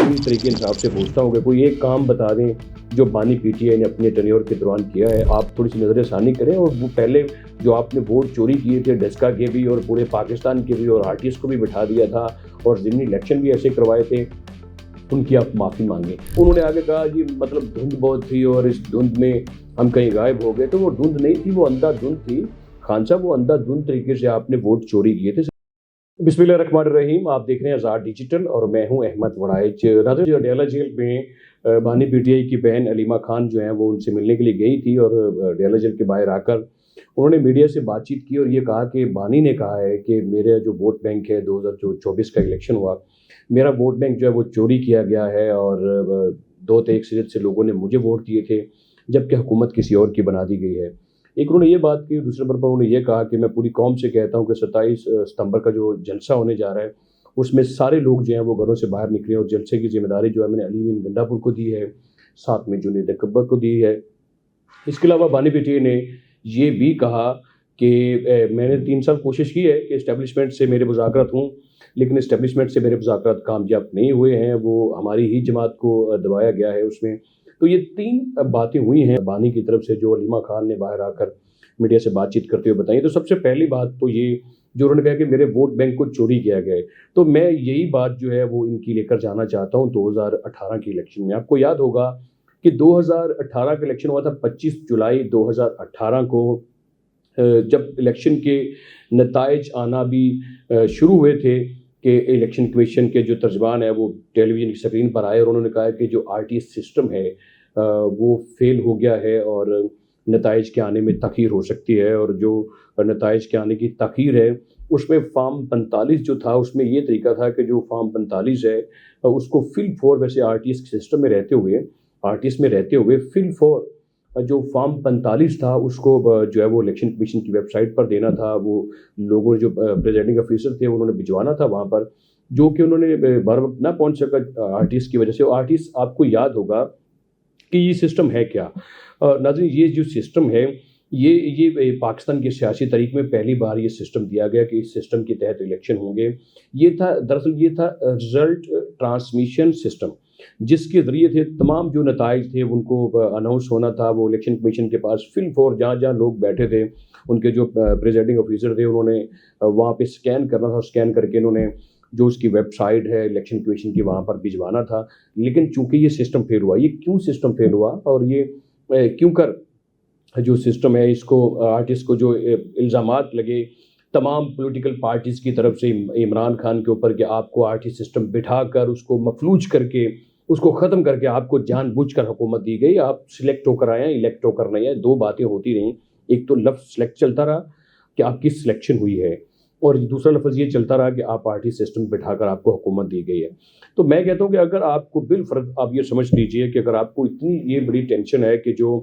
Genuine तरीके इंसाफ से पूछता हूँ कि कोई एक काम बता दें जो बानी पीटीआई ने अपने टेन्योर के दौरान किया है। आप थोड़ी सी नज़रसानी करें और वो पहले जो आपने वोट चोरी किए थे डेस्का के भी और पूरे पाकिस्तान के भी और आर्टिस्ट को भी बिठा दिया था और ज़िमनी इलेक्शन भी ऐसे करवाए थे, उनकी आप माफ़ी मांगें। उन्होंने आगे कहा जी मतलब धुंध बहुत थी और इस धुंध में हम कहीं गायब हो गए। तो वो धुंध नहीं थी, वो अंधाधुंध थी। खान साहब, वो अंधाधुंध तरीके से आपने वोट चोरी किए थे। बिस्मिल्लाहिर्रहमानिर्रहीम, आप देख रहे हैं आज़ाद डिजिटल और मैं हूं अहमद वड़ाइच। अडयाला जेल में बानी पीटीआई की बहन अलीमा खान जो है वो उनसे मिलने के लिए गई थी और अडयाला जेल के बाहर आकर उन्होंने मीडिया से बातचीत की और ये कहा कि बानी ने कहा है कि मेरा जो वोट बैंक है 2024 का इलेक्शन हुआ, मेरा वोट बैंक जो है वो चोरी किया गया है और 2-1 से लोगों ने मुझे वोट दिए थे जबकि हुकूमत किसी और की बना दी गई है। एक उन्होंने ये बात की, दूसरे नंबर पर उन्होंने ये कहा कि मैं पूरी कौम से कहता हूँ कि 27 सितंबर का जो जलसा होने जा रहा है उसमें सारे लोग जो हैं वो घरों से बाहर निकले और जलसे की जिम्मेदारी जो है मैंने अली बिन गंडापुर को दी है, साथ में जुनैद अकबर को दी है। इसके अलावा बानी पीटीआई ने ये भी कहा कि मैंने 3 साल कोशिश की है कि इस्टेब्लिशमेंट से मेरे मुज़ाकरात हों, लेकिन इस्टेब्लिशमेंट से मेरे मुज़ाकरात कामयाब नहीं हुए हैं, वो हमारी ही जमात को दबाया गया है उसमें। तो ये 3 बातें हुई हैं बानी की तरफ से जो अलीमा खान ने बाहर आकर मीडिया से बातचीत करते हुए बताई। तो सबसे पहली बात तो ये जो उन्होंने कहा कि मेरे वोट बैंक को चोरी किया गया है, तो मैं यही बात जो है वो इनकी लेकर जाना चाहता हूँ 2018 के इलेक्शन में। आपको याद होगा कि 2018 का इलेक्शन हुआ था 25 जुलाई 2018 को, जब इलेक्शन के नताइज आना भी शुरू हुए थे कि इलेक्शन कमीशन के जो तर्जमान है वो टेलीविज़न की स्क्रीन पर आए और उन्होंने कहा कि जो आरटीएस सिस्टम है वो फेल हो गया है और नताइज के आने में तख़ीर हो सकती है। और जो नताइज के आने की तख़ीर है उसमें फॉर्म 45 जो था उसमें ये तरीका था कि जो फॉर्म 45 है उसको फिल फॉर, वैसे आरटीएस सिस्टम में रहते हुए, आरटीएस में रहते हुए फिल फॉर जो फॉर्म 45 था उसको जो है वो इलेक्शन कमीशन की वेबसाइट पर देना था। वो लोगों जो प्रेजाइडिंग ऑफिसर थे उन्होंने भिजवाना था वहाँ पर, जो कि उन्होंने बार वक्त ना पहुँच सका आरटीएस की वजह से। आरटीएस आपको याद होगा कि ये सिस्टम है क्या। नाज़रीन, ये जो सिस्टम है ये पाकिस्तान के सियासी तारीख में पहली बार ये सिस्टम दिया गया कि इस सिस्टम के तहत इलेक्शन होंगे। ये था दरअसल ये था रिजल्ट ट्रांसमिशन सिस्टम, जिसके ज़रिए थे तमाम जो नताइज थे उनको अनाउंस होना था। वो इलेक्शन कमीशन के पास फिल फॉर जहाँ जहाँ लोग बैठे थे उनके जो प्रेजाइडिंग ऑफिसर थे उन्होंने वहाँ पे स्कैन करना था, स्कैन करके इन्होंने जो उसकी वेबसाइट है इलेक्शन कमीशन की वहाँ पर भिजवाना था। लेकिन चूंकि ये सिस्टम फेल हुआ, ये क्यों सिस्टम फेल हुआ और ये क्यों कर जो सिस्टम है इसको आर्टिस्ट को जो इल्ज़ामात लगे तमाम पॉलिटिकल पार्टीज़ की तरफ से इमरान खान के ऊपर कि आपको आर्टिस्ट सिस्टम बिठा कर उसको मफलूज करके उसको ख़त्म करके आपको जानबूझकर हुकूमत दी गई, आप सिलेक्ट होकर आए हैं, इलेक्ट होकर नहीं है। 2 बातें होती रहीं, एक तो लफ्ज़ सिलेक्ट चलता रहा कि आपकी सिलेक्शन हुई है और दूसरा लफ्ज़ ये चलता रहा कि आप पार्टी सिस्टम बिठाकर आपको हुकूमत दी गई है। तो मैं कहता हूँ कि अगर आपको बिलफर्ज आप ये समझ लीजिए कि अगर आपको इतनी ये बड़ी टेंशन है कि जो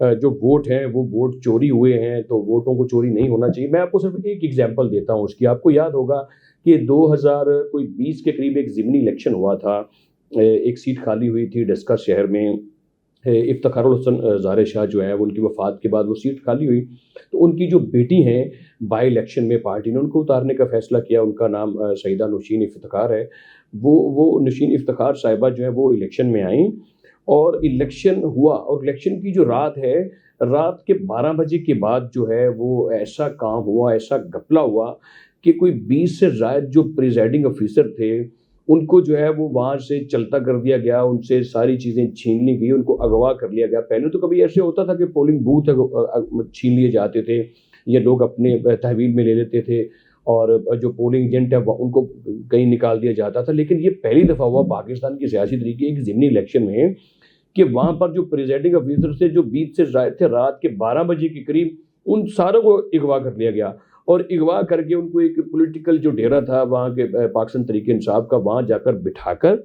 वोट हैं वो वोट चोरी हुए हैं तो वोटों को चोरी नहीं होना चाहिए। मैं आपको सिर्फ एक एग्जांपल देता हूँ उसकी। आपको याद होगा कि 2020 के करीब एक ज़िमनी इलेक्शन हुआ था, एक सीट खाली हुई थी डेस्का शहर में। इफ्तिखारुल हसन ज़ाहिर शाह जो है उनकी वफ़ात के बाद वो सीट खाली हुई, तो उनकी जो बेटी हैं बाई इलेक्शन में पार्टी ने उनको उतारने का फ़ैसला किया। उनका नाम सईदा नौशीन इफ्तिखार है। वो नौशीन इफ्तिखार साहिबा जो है वो इलेक्शन में आई और इलेक्शन हुआ और इलेक्शन की जो रात है, रात के 12 बजे के बाद जो है वो ऐसा काम हुआ, ऐसा घपला हुआ कि कोई 20 से ज़ायद जो प्रिजाइडिंग ऑफिसर थे उनको जो है वो वहाँ से चलता कर दिया गया, उनसे सारी चीज़ें छीन ली गई, उनको अगवा कर लिया गया। पहले तो कभी ऐसे होता था कि पोलिंग बूथ छीन लिए जाते थे या लोग अपने तहवील में ले लेते थे और जो पोलिंग एजेंट है उनको कहीं निकाल दिया जाता था। लेकिन ये पहली दफ़ा हुआ पाकिस्तान की सियासी तरीके एक ज़िमनी इलेक्शन में कि वहाँ पर जो प्रिजाइडिंग ऑफिसर से जो 20 से ज़ायद थे रात के 12 बजे के करीब उन सारों को अगवा कर लिया गया और अगवा करके उनको एक पॉलिटिकल जो डेरा था वहाँ के पाकिस्तान तरीके इंसाफ का वहाँ जाकर बिठाकर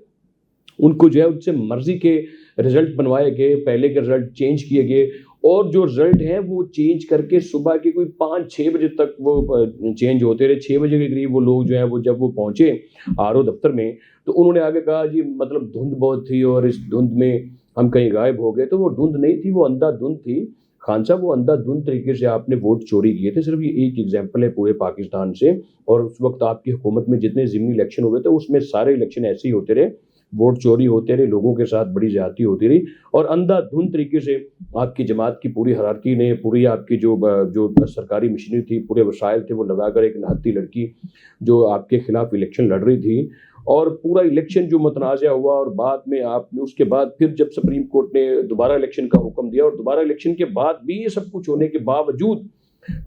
उनको जो है उनसे मर्जी के रिजल्ट बनवाए गए, पहले के रिजल्ट चेंज किए गए और जो रिजल्ट हैं वो चेंज करके सुबह के कोई 5-6 बजे तक वो चेंज होते रहे। 6 बजे के करीब वो लोग जो है वो जब वो पहुँचे आरओ दफ्तर में तो उन्होंने आगे कहा जी मतलब धुंध बहुत थी और इस धुंध में हम कहीं गायब हो गए। तो वो धुंध नहीं थी, वो अंधाधुंध थी। खान साहब, वो अंधाधुंध तरीके से आपने वोट चोरी किए थे। सिर्फ ये एक एग्जाम्पल है पूरे पाकिस्तान से। और उस वक्त आपकी हुकूमत में जितने ज़िमनी इलेक्शन हुए थे उसमें सारे इलेक्शन ऐसे ही होते रहे वोट चोरी होते रहे, लोगों के साथ बड़ी ज्यादती होती रही और अंधाधुंध तरीके से आपकी जमात की पूरी हरारकी ने, पूरी आपकी जो सरकारी मशीनरी थी, पूरे वसाइल थे, वो लगाकर एक नहाती लड़की जो आपके खिलाफ इलेक्शन लड़ रही थी और पूरा इलेक्शन जो मुतनाज़ा हुआ और बाद में आपने उसके बाद फिर जब सुप्रीम कोर्ट ने दोबारा इलेक्शन का हुक्म दिया और दोबारा इलेक्शन के बाद भी ये सब कुछ होने के बावजूद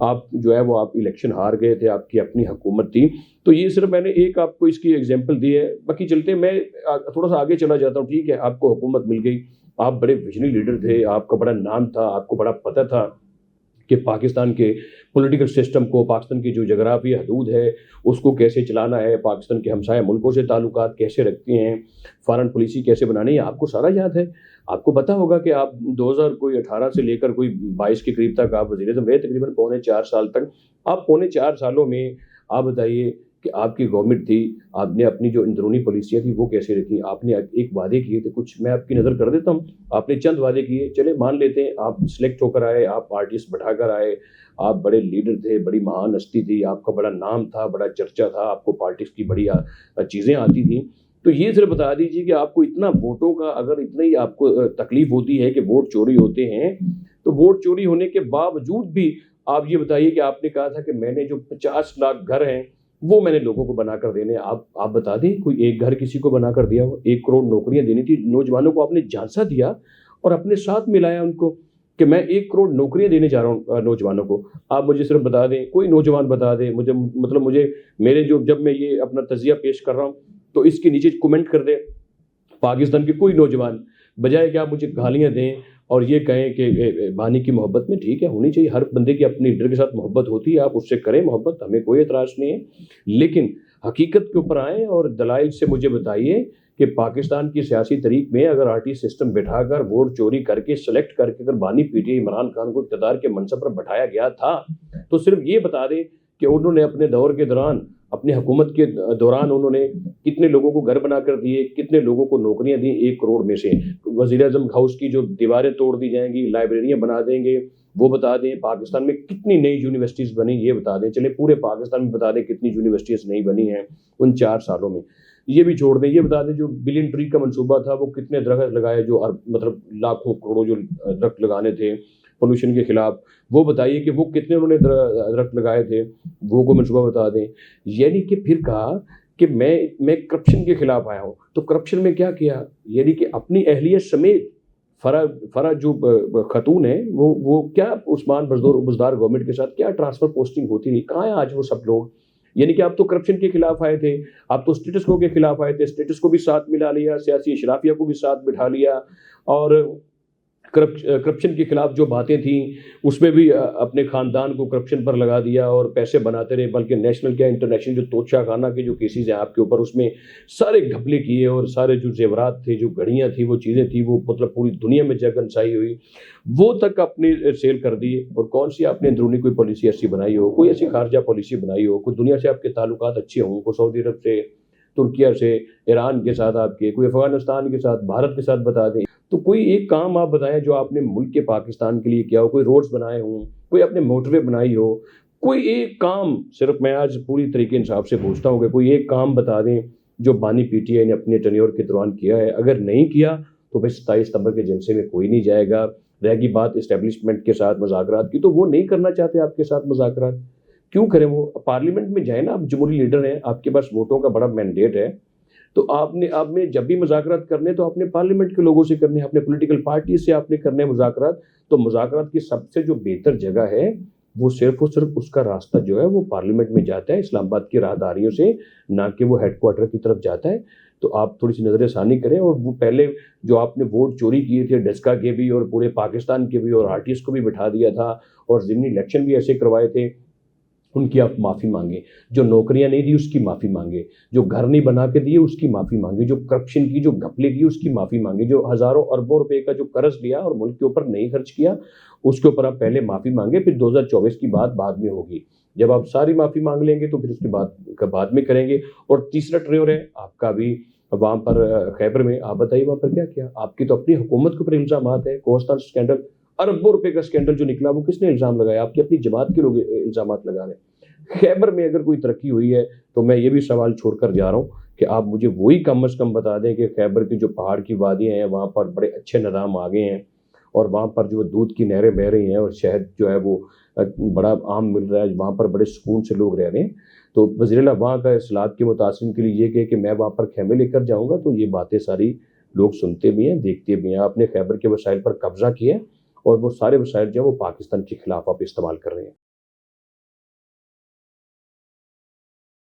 आप जो है वो आप इलेक्शन हार गए थे, आपकी अपनी हुकूमत थी। तो ये सिर्फ मैंने एक आपको इसकी एग्जांपल दी है, बाकी चलते मैं थोड़ा सा आगे चला जाता हूँ। ठीक है, आपको हुकूमत मिल गई, आप बड़े विजनरी लीडर थे, आपका बड़ा नाम था, आपको बड़ा पता था कि पाकिस्तान के पॉलिटिकल सिस्टम को, पाकिस्तान की जो जगराफी हदूद है उसको कैसे चलाना है, पाकिस्तान के हमसाया मुल्कों से ताल्लुकात कैसे रखते हैं, फॉरेन पॉलिसी कैसे बनानी है, आपको सारा याद है। आपको पता होगा कि आप 2018 से लेकर कोई 22 के करीब तक आप वज़ीर-ए-आज़म रहे, तकरीबन पौने 4 साल तक। आप पौने 4 सालों में आप बताइए कि आपकी गवर्नमेंट थी, आपने अपनी जो अंदरूनी पॉलिसियाँ थी वो कैसे रखी। आपने एक वादे किए थे, कुछ मैं आपकी नज़र कर देता हूँ। आपने चंद वादे किए, चले मान लेते हैं आप सिलेक्ट होकर आए, आप आर्टिस्ट बैठाकर आए, आप बड़े लीडर थे, बड़ी महान हस्ती थी, आपका बड़ा नाम था, बड़ा चर्चा था, आपको पॉलिटिक्स की बड़ी चीज़ें आती थी। तो ये सिर्फ बता दीजिए कि आपको इतना वोटों का अगर इतना ही आपको तकलीफ होती है कि वोट चोरी होते हैं, तो वोट चोरी होने के बावजूद भी आप ये बताइए कि आपने कहा था कि मैंने जो 50 लाख घर हैं वो मैंने लोगों को बनाकर देने। आप बता दें कोई एक घर किसी को बनाकर दिया हो? 1 करोड़ नौकरियां देनी थी नौजवानों को, आपने झांसा दिया और अपने साथ मिलाया उनको कि मैं 1 करोड़ नौकरियां देने जा रहा हूँ नौजवानों को। आप मुझे सिर्फ बता दें, कोई नौजवान बता दें मुझे, मतलब मुझे मेरे जो जब मैं ये अपना तजिया पेश कर रहा हूँ तो इसके नीचे कमेंट कर दे पाकिस्तान के कोई नौजवान, बजाय कि आप मुझे गालियां दें और ये कहें कि बानी की मोहब्बत में ठीक है होनी चाहिए, हर बंदे की अपनी लीडर के साथ मोहब्बत होती है, आप उससे करें मोहब्बत, हमें कोई एतराज़ नहीं है। लेकिन हकीकत के ऊपर आएँ और दलाइल से मुझे बताइए कि पाकिस्तान की सियासी तरीक में अगर आरटी सिस्टम बिठाकर वोट चोरी करके सेलेक्ट करके अगर बानी पीटीआई इमरान खान को इक़्तिदार के मनसब पर बैठाया गया था, तो सिर्फ ये बता दें कि उन्होंने अपने दौर के दौरान, अपनी हुकूमत के दौरान उन्होंने कितने लोगों को घर बनाकर दिए, कितने लोगों को नौकरियां दी। 1 करोड़ में से वज़ीर-ए-आज़म हाउस की जो दीवारें तोड़ दी जाएंगी, लाइब्रेरियां बना देंगे, वो बता दें। पाकिस्तान में कितनी नई यूनिवर्सिटीज़ बनी ये बता दें। चले पूरे पाकिस्तान में बता दें कितनी यूनिवर्सिटीज़ नई बनी हैं उन 4 सालों में। ये भी छोड़ दें, ये बता दें जो बिलियन ट्री का मनसूबा था वो कितने दरख्त लगाए, जो मतलब लाखों करोड़ों जो दरख्त लगाने थे पोल्यूशन के खिलाफ, वो बताइए कि वो कितने उन्होंने दरख्त लगाए थे, वो को मनसूबा बता दें। यानी कि फिर कहा कि मैं करप्शन के खिलाफ आया हूँ, तो करप्शन में क्या किया, यानी कि अपनी अहलियत समेत फरा जो खतून है वो क्या उस्मान बुज़दार गवर्नमेंट के साथ क्या ट्रांसफ़र पोस्टिंग होती रही, कहाँ है आज वो सब लोग। यानी कि आप तो करप्शन के खिलाफ आए थे, आप तो स्टेटस को के खिलाफ आए थे, स्टेटस को भी साथ मिला लिया, सियासी इशराफिया को भी साथ बिठा लिया और करप्शन के खिलाफ जो बातें थी उसमें भी अपने ख़ानदान को करप्शन पर लगा दिया और पैसे बनाते रहे। बल्कि नेशनल क्या इंटरनेशनल जो तोशा खाना के जो केसेस हैं आपके ऊपर, उसमें सारे घपले किए और सारे जो जेवरात थे, जो घड़ियाँ थी, वो चीज़ें थी, वो मतलब पूरी दुनिया में जगनसाई हुई, वो तक अपने सेल कर दिए। और कौन सी आपने अंदरूनी कोई पॉलिसी ऐसी बनाई हो, कोई ऐसी खारजा पॉलिसी बनाई हो, कोई दुनिया से आपके ताल्लुकात अच्छे हों, कोई सऊदी अरब से, तुर्किया से, ईरान के साथ आपके, कोई अफगानिस्तान के साथ, भारत के साथ बता दें। तो कोई एक काम आप बताएं जो आपने मुल्क के पाकिस्तान के लिए किया हो, कोई रोड्स बनाए हों, कोई आपने मोटरवे बनाई हो, कोई एक काम। सिर्फ मैं आज पूरी तरीके इंसाफ से पूछता हूँ कि कोई एक काम बता दें जो बानी पीटीआई ने अपने टेन्योर के दौरान किया है। अगर नहीं किया तो फिर 27 सितंबर के जलसे में कोई नहीं जाएगा। रहेगी बात इस्टेब्लिशमेंट के साथ मुज़ाकरात की, तो वो नहीं करना चाहते आपके साथ मुज़ाकरात, क्यों करें वो? पार्लियामेंट में जाए ना, आप जमहूरी लीडर हैं, आपके पास वोटों का बड़ा मैंडेट है, तो आपने जब भी मुज़ाकरात करने तो आपने पार्लियामेंट के लोगों से करने, अपने पॉलिटिकल पार्टी से आपने करने मुज़ाकरात। तो मुज़ाकरात की सबसे जो बेहतर जगह है वो सिर्फ और सिर्फ उसका रास्ता जो है वो पार्लियामेंट में जाता है, इस्लामाबाद की राहदारियों से, ना कि वो हेडक्वार्टर की तरफ जाता है। तो आप थोड़ी सी नज़रसानी करें। और वो पहले जो आपने वोट चोरी किए थे, डेस्का के भी और पूरे पाकिस्तान के भी, और आरटीएस को भी बिठा दिया था और ज़िमनी इलेक्शन भी ऐसे करवाए थे, उनकी आप माफ़ी मांगे। जो नौकरियां नहीं दी उसकी माफ़ी मांगे, जो घर नहीं बना के दिए उसकी माफ़ी मांगे, जो करप्शन की जो घपले की उसकी माफ़ी मांगे, जो हज़ारों अरबों रुपए का जो कर्ज लिया और मुल्क के ऊपर नहीं खर्च किया उसके ऊपर आप पहले माफ़ी मांगे। फिर 2024 की बात बाद में होगी, जब आप सारी माफ़ी मांग लेंगे तो फिर उसके बाद में करेंगे। और तीसरा ट्रेयर है आपका भी वहाँ पर खैबर में, आप बताइए वहाँ पर क्या किया? आपकी तो अपनी हुकूमत के ऊपर इल्ज़ाम है। कोस्तान स्कैंडल, अरबों रुपए का स्कैंडल जो निकला, वो किसने इल्ज़ाम लगाया? आपकी अपनी जमात के लोग इल्ज़ाम लगा रहे हैं। खैबर में अगर कोई तरक्की हुई है तो मैं ये भी सवाल छोड़कर जा रहा हूँ कि आप मुझे वही कम से कम बता दें कि खैबर की जो पहाड़ की वादियाँ हैं, वहाँ पर बड़े अच्छे निज़ाम आ गए हैं और वहाँ पर जो दूध की नहरें बह रही हैं और शहद जो है वो बड़ा आम मिल रहा है, वहाँ पर बड़े सुकून से लोग रह रहे हैं। तो वज़ीर-ए-आला वहाँ का इस्लाहत के मुतासिन के लिए ये कहे कि मैं वहाँ पर ख़ैमे लेकर जाऊँगा, तो ये बातें सारी लोग सुनते भी हैं, देखते भी हैं। आपने खैबर के वसाइल पर कब्ज़ा किया है और वो सारे वसाइल जो हैं वो पाकिस्तान के खिलाफ आप इस्तेमाल कर रहे हैं।